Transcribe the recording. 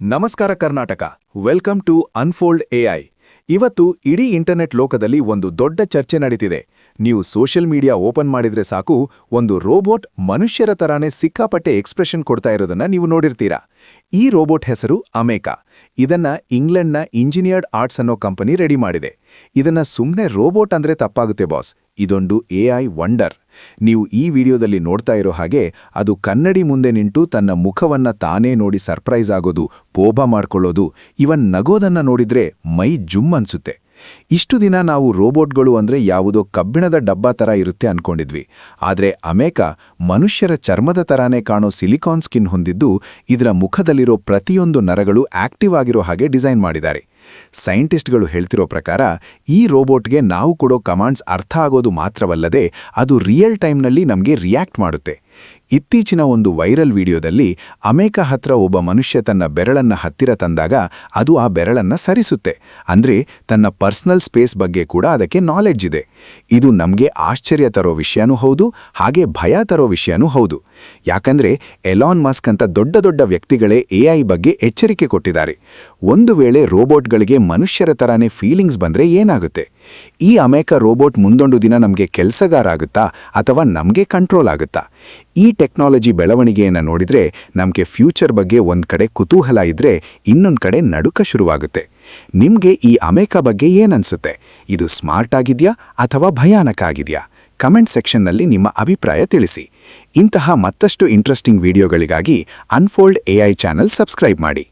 ನಮಸ್ಕಾರ Karnataka, welcome to unfold AI. ಇವತ್ತು ಇಡೀ ಇಂಟರ್ನೆಟ್ ಲೋಕದಲ್ಲಿ ಒಂದು ದೊಡ್ಡ ಚರ್ಚೆ ನಡೀತಿದೆ. ನೀವು ಸೋಷಿಯಲ್ ಮೀಡಿಯಾ ಓಪನ್ ಮಾಡಿದ್ರೆ ಸಾಕು, ಒಂದು ರೋಬೋಟ್ ಮನುಷ್ಯರ ತರಾನೇ ಸಿಕ್ಕಾಪಟ್ಟೆ ಎಕ್ಸ್ಪ್ರೆಷನ್ ಕೊಡ್ತಾ ಇರೋದನ್ನ ನೀವು ನೋಡಿರ್ತೀರಾ. ಈ ರೋಬೋಟ್ ಹೆಸರು ಅಮೇಕಾ. ಇದನ್ನ ಇಂಗ್ಲೆಂಡ್ನ ಇಂಜಿನಿಯರ್ಡ್ ಆರ್ಟ್ಸ್ ಅನ್ನೋ ಕಂಪನಿ ರೆಡಿ ಮಾಡಿದೆ. ಇದನ್ನ ಸುಮ್ಮನೆ ರೋಬೋಟ್ ಅಂದ್ರೆ ತಪ್ಪಾಗುತ್ತೆ ಬಾಸ್, ಇದೊಂದು ಎಐ ವಂಡರ್. ನೀವು ಈ ವಿಡಿಯೋದಲ್ಲಿ ನೋಡ್ತಾ ಇರೋ ಹಾಗೆ ಅದು ಕನ್ನಡಿ ಮುಂದೆ ನಿಂತು ತನ್ನ ಮುಖವನ್ನ ತಾನೇ ನೋಡಿ ಸರ್ಪ್ರೈಸ್ ಆಗೋದು, ಪೋಭ ಮಾಡ್ಕೊಳ್ಳೋದು, ಇವನ್ ನಗೋದನ್ನ ನೋಡಿದ್ರೆ ಮೈ ಜುಮ್ ಅನ್ಸುತ್ತೆ. ಇಷ್ಟು ದಿನ ನಾವು ರೋಬೋಟ್ಗಳು ಅಂದ್ರೆ ಯಾವುದೋ ಕಬ್ಬಿಣದ ಡಬ್ಬಾ ತರ ಇರುತ್ತೆ ಅನ್ಕೊಂಡಿದ್ವಿ. ಆದ್ರೆ ಅಮೇಕಾ ಮನುಷ್ಯರ ಚರ್ಮದ ತರಾನೇ ಕಾಣೋ ಸಿಲಿಕಾನ್ ಸ್ಕಿನ್ ಹೊಂದಿದ್ದು, ಇದರ ಮುಖದಲ್ಲಿರೋ ಪ್ರತಿಯೊಂದು ನರಗಳು ಆಕ್ಟಿವ್ ಆಗಿರೋ ಹಾಗೆ ಡಿಸೈನ್ ಮಾಡಿದ್ದಾರೆ. ಸೈಂಟಿಸ್ಟ್ಗಳು ಹೇಳ್ತಿರೋ ಪ್ರಕಾರ ಈ ರೋಬೋಟ್ಗೆ ನಾವು ಕೊಡೋ ಕಮಾಂಡ್ಸ್ ಅರ್ಥ ಆಗೋದು ಮಾತ್ರವಲ್ಲದೆ ಅದು ರಿಯಲ್ ಟೈಮ್ನಲ್ಲಿ ನಮಗೆ ರಿಯಾಕ್ಟ್ ಮಾಡುತ್ತೆ. ಇತ್ತೀಚಿನ ಒಂದು ವೈರಲ್ ವಿಡಿಯೋದಲ್ಲಿ ಅಮೇಕಾ ಹತ್ರ ಒಬ್ಬ ಮನುಷ್ಯ ತನ್ನ ಬೆರಳನ್ನ ಹತ್ತಿರ ತಂದಾಗ ಅದು ಆ ಬೆರಳನ್ನ ಸರಿಸುತ್ತೆ. ಅಂದ್ರೆ ತನ್ನ ಪರ್ಸನಲ್ ಸ್ಪೇಸ್ ಬಗ್ಗೆ ಕೂಡ ಅದಕ್ಕೆ ನಾಲೆಡ್ಜ್ ಇದೆ. ಇದು ನಮಗೆ ಆಶ್ಚರ್ಯ ತರೋ ವಿಷಯನೂ ಹೌದು, ಹಾಗೆ ಭಯ ತರೋ ವಿಷಯನೂ ಹೌದು. ಯಾಕಂದ್ರೆ ಎಲಾನ್ ಮಸ್ಕ್ ಅಂತ ದೊಡ್ಡ ದೊಡ್ಡ ವ್ಯಕ್ತಿಗಳೇ ಎಐ ಬಗ್ಗೆ ಎಚ್ಚರಿಕೆ ಕೊಟ್ಟಿದ್ದಾರೆ. ಒಂದು ವೇಳೆ ರೋಬೋಟ್ಗಳಿಗೆ ಮನುಷ್ಯರ ತರಾನೇ ಫೀಲಿಂಗ್ಸ್ ಬಂದ್ರೆ ಏನಾಗುತ್ತೆ? ಈ ಅಮೇಕಾ ರೋಬೋಟ್ ಮುಂದೊಂದು ದಿನ ನಮಗೆ ಕೆಲಸಗಾರ ಆಗುತ್ತಾ ಅಥವಾ ನಮಗೆ ಕಂಟ್ರೋಲ್ ಆಗುತ್ತಾ? ಈ ಟೆಕ್ನಾಲಜಿ ಬೆಳವಣಿಗೆಯನ್ನು ನೋಡಿದ್ರೆ ನಮಗೆ ಫ್ಯೂಚರ್ ಬಗ್ಗೆ ಒಂದ್ ಕಡೆ ಕುತೂಹಲ ಇದ್ರೆ ಇನ್ನೊಂದ್ ಕಡೆ ನಡುಕ ಶುರುವಾಗುತ್ತೆ. ನಿಮ್ಗೆ ಈ ಅಮೇಕಾ ಬಗ್ಗೆ ಏನನ್ಸುತ್ತೆ? ಇದು ಸ್ಮಾರ್ಟ್ ಆಗಿದ್ಯಾ ಅಥವಾ ಭಯಾನಕ ಆಗಿದ್ಯಾ? ಕಮೆಂಟ್ ಸೆಕ್ಷನ್ನಲ್ಲಿ ನಿಮ್ಮ ಅಭಿಪ್ರಾಯ ತಿಳಿಸಿ. ಇಂತಹ ಮತ್ತಷ್ಟು ಇಂಟ್ರೆಸ್ಟಿಂಗ್ ವಿಡಿಯೋಗಳಿಗಾಗಿ ಅನ್ಫೋಲ್ಡ್ ಎಐ ಚಾನೆಲ್ ಸಬ್ಸ್ಕ್ರೈಬ್ ಮಾಡಿ.